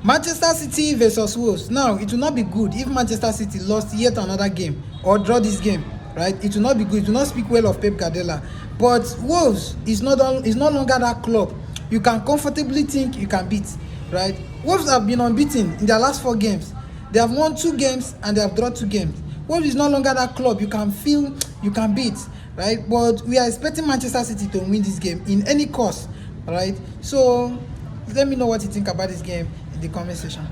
Manchester City versus Wolves. Now, it will not be good if Manchester City lost yet another game or draw this game, right? It will not be good. It will not speak well of Pep Guardiola. But Wolves is no longer that club you can comfortably think you can beat, right? Wolves have been unbeaten in their last 4 games. They have won 2 games and they have drawn 2 games. Wolves is no longer that club you can feel you can beat, right? But we are expecting Manchester City to win this game in any cost, right? So let me know what you think about this game in the comment section.